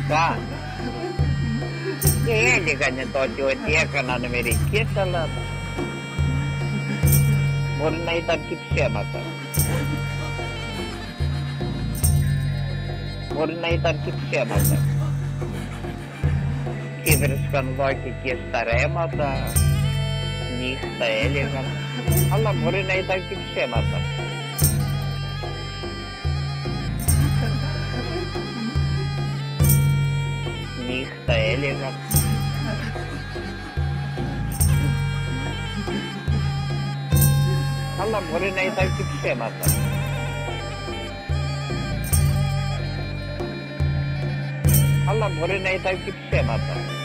Καν. Και έλεγαν τότε ότι έκαναν μερικές, αλλά μπορεί να ήταν και ψέματα. Μπορεί να ήταν και ψέματα. Και βρίσκαν εδώ και εκεί στα ρέματα, νύχτα έλεγαν, αλλά μπορεί να ήταν και ψέματα. Νύχτα έλεγαν. Αλλά μπορεί να ήταν και ψέματα. Αλλά μπορεί να ήταν και ψέματα.